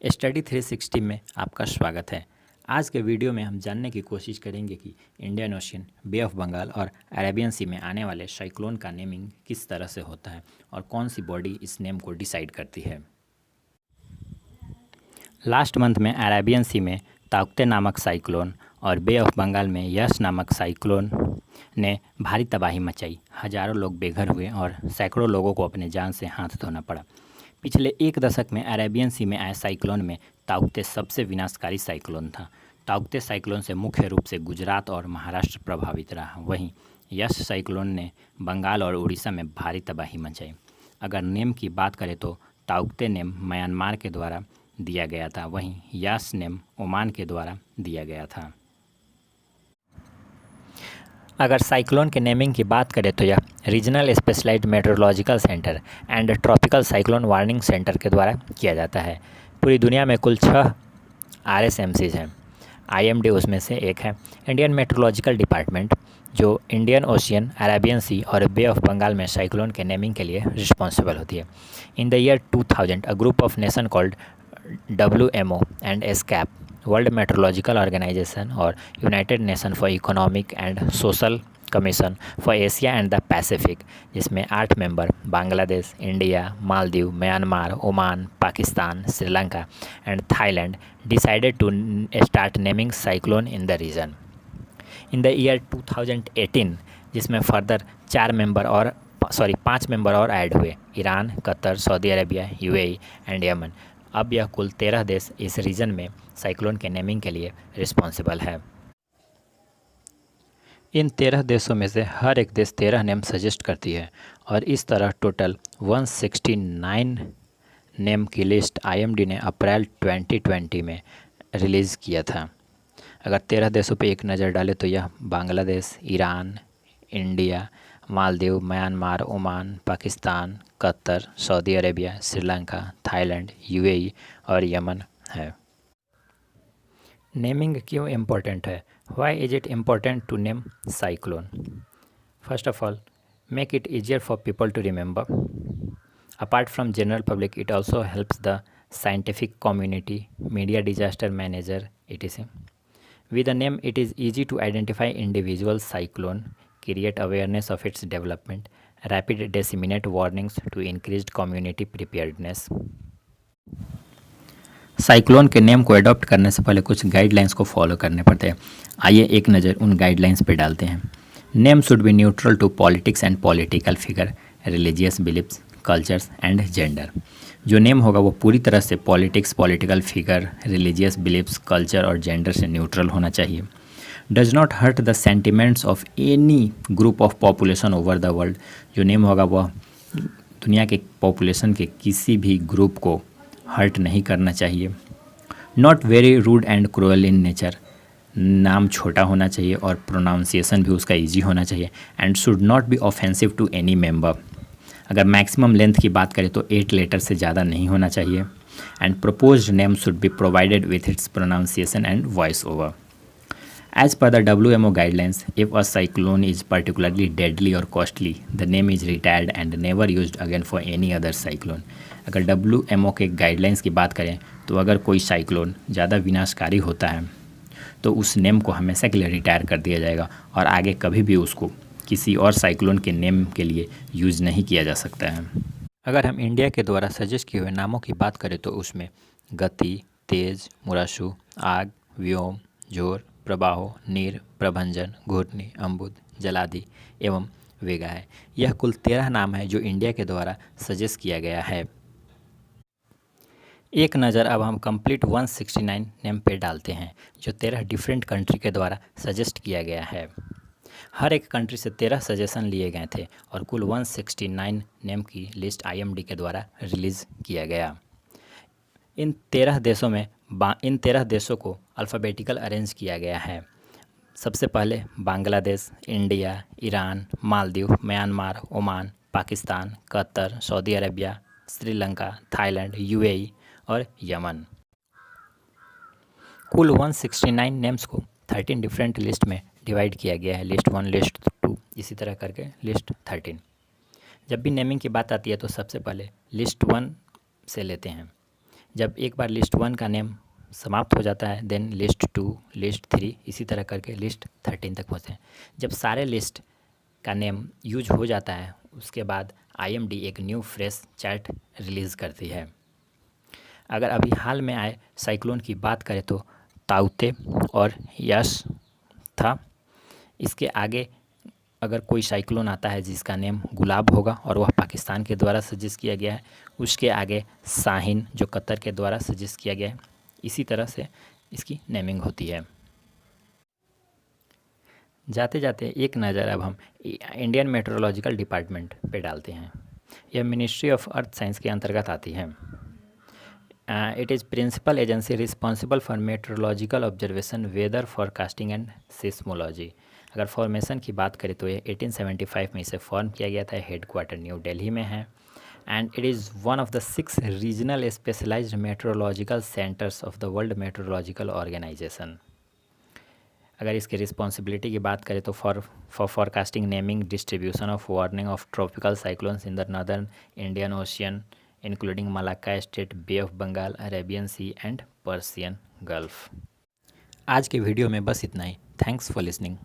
Study 360 में आपका स्वागत है। आज के वीडियो में हम जानने की कोशिश करेंगे कि Indian Ocean, bay of Bengal और अरेबियन सी में आने वाले साइक्लोन का नेमिंग किस तरह से होता है और कौन सी बॉडी इस नेम को डिसाइड करती है। लास्ट मंथ में अरेबियन सी में ताउक्ते नामक साइक्लोन और बे ऑफ बंगाल में यश नामक साइक्लोन ने भारी तबाही मचाई। हज़ारों लोग बेघर हुए और सैकड़ों लोगों को अपने जान से हाथ धोना पड़ा। पिछले एक दशक में अरेबियन सी में आए साइक्लोन में ताउक्ते सबसे विनाशकारी साइक्लोन था। ताउक्ते साइक्लोन से मुख्य रूप से गुजरात और महाराष्ट्र प्रभावित रहा। वहीं यश साइक्लोन ने बंगाल और उड़ीसा में भारी तबाही मचाई। अगर नेम की बात करें तो ताउक्ते नेम म्यांमार के द्वारा दिया गया था, वहीं यश नेम ओमान के द्वारा दिया गया था। अगर साइक्लोन के नेमिंग की बात करें तो यह regional specialised meteorological centre and tropical cyclone warning centre के द्वारा किया जाता है। पूरी दुनिया में कुल 6 RSMCs हैं। IMD उसमें से एक है। इंडियन मेट्रोलॉजिकल डिपार्टमेंट जो इंडियन ओशियन, अरेबियन सी और बे ऑफ बंगाल में साइक्लोन के नेमिंग के लिए रिस्पॉन्सिबल होती है। In the year 2000 a group of nation called WMO and ESCAP, World meteorological Organization और United Nation for Economic and Social Commission for Asia and the Pacific, जिसमें 8 member Bangladesh, India, Maldives, Myanmar, Oman, Pakistan, Sri Lanka and Thailand decided to start naming cyclone in the region. In the year 2018 जिसमें further 5 member और add हुए, Iran, Qatar, Saudi Arabia, UAE and Yemen. अब यह कुल 13 देश इस reason में साइक्लोन के नेमिंग के लिए रिस्पॉन्सिबल है। इन 13 देशों में से हर एक देश 13 नेम सजेस्ट करती है और इस तरह टोटल 169 नेम की लिस्ट IMD ने अप्रैल 2020 में रिलीज़ किया था। अगर 13 देशों पे एक नज़र डालें तो यह Bangladesh, Iran, India, Maldives, Myanmar, Oman, Pakistan, Qatar, Saudi Arabia, Sri Lanka, Thailand, UAE और यमन है। नेमिंग क्यों इम्पोर्टेंट है? Why is it important to name cyclone? First of all, make it easier for people to remember. Apart from general public, it also helps the scientific community, media, disaster manager, etc. With a name, it is easy to identify individual cyclone, create awareness of its development, rapid disseminate warnings to increased community preparedness. Cyclone के name को adopt करने से पहले कुछ guidelines को follow करने पड़ते हैं। आइए एक नज़र उन गाइडलाइंस पे डालते हैं। Name should be neutral to politics and political figure, religious beliefs, cultures and gender. जो नेम होगा वो पूरी तरह से politics, political figure, religious beliefs, culture और जेंडर से न्यूट्रल होना चाहिए। Does not hurt the sentiments of any group of population over the world. जो नेम होगा वह दुनिया के पॉपुलेशन के किसी भी ग्रुप को हर्ट नहीं करना चाहिए। Not very rude and cruel in nature. नाम छोटा होना चाहिए और प्रोनाउंसिएशन भी उसका ईजी होना चाहिए। And should not be offensive to any member. अगर मैक्सिमम लेंथ की बात करें तो 8 लेटर से ज़्यादा नहीं होना चाहिए। And proposed name should be provided with its pronunciation and voice over. As per the WMO guidelines, if a cyclone is particularly deadly और costly, the name is retired and never used again for any other cyclone. अगर WMO के guidelines की बात करें तो अगर कोई cyclone ज़्यादा विनाशकारी होता है तो उस नेम को हमेशा के लिए रिटायर कर दिया जाएगा और आगे कभी भी उसको किसी और साइक्लोन के नेम के लिए यूज़ नहीं किया जा सकता है। अगर हम इंडिया के द्वारा सजेस्ट किए हुए नामों की बात करें तो उसमें गति, तेज, मुराशु, आग, व्योम, जोर, प्रवाहो, नीर, प्रभंजन, घूर्णी, अम्बुद, जलादि एवं वेगा है। यह कुल 13 नाम है जो इंडिया के द्वारा सजेस्ट किया गया है। एक नज़र अब हम कंप्लीट 169 नेम पे डालते हैं जो 13 डिफरेंट कंट्री के द्वारा सजेस्ट किया गया है। हर एक कंट्री से 13 सजेशन लिए गए थे और कुल 169 नेम की लिस्ट IMD के द्वारा रिलीज़ किया गया। इन 13 देशों को अल्फ़ाबेटिकल अरेंज किया गया है। सबसे पहले Bangladesh, India, Iran, Maldives, Myanmar, Oman, Pakistan, Qatar, Saudi Arabia, Sri Lanka, Thailand, UAE और यमन। कुल 169 नेम्स को 13 डिफरेंट लिस्ट में डिवाइड किया गया है। लिस्ट 1, लिस्ट 2, इसी तरह करके लिस्ट 13। जब भी नेमिंग की बात आती है तो सबसे पहले लिस्ट 1 से लेते हैं। जब एक बार लिस्ट 1 का नेम समाप्त हो जाता है देन लिस्ट 2, लिस्ट 3, इसी तरह करके लिस्ट 13 तक पहुँचते हैं। जब सारे लिस्ट का नेम यूज हो जाता है उसके बाद IMD एक न्यू फ्रेश चार्ट रिलीज़ करती है। अगर अभी हाल में आए साइक्लोन की बात करें तो ताउते और यश था। इसके आगे अगर कोई साइक्लोन आता है जिसका नेम गुलाब होगा और वह पाकिस्तान के द्वारा सजेस्ट किया गया है, उसके आगे शाहीन जो कतर के द्वारा सजेस्ट किया गया है, इसी तरह से इसकी नेमिंग होती है। जाते जाते एक नज़र अब हम इंडियन मेट्रोलॉजिकल डिपार्टमेंट पे डालते हैं। यह मिनिस्ट्री ऑफ अर्थ साइंस के अंतर्गत आती है। It is principal agency responsible for meteorological observation, weather forecasting and seismology. अगर फॉर्मेशन की बात करें तो ये 1875 में इसे फॉर्म किया गया था। हेडक्वार्टर न्यू दिल्ली में है and it is one of the 6 regional specialised meteorological centres of the world meteorological organisation. अगर इसकी रिस्पॉन्सिबिलिटी की बात करें तो for forecasting, naming, distribution of warning of tropical cyclones in the northern Indian ocean including Malacca strait, bay of Bengal, Arabian sea and Persian gulf. आज के video में बस इतना ही। Thanks for listening.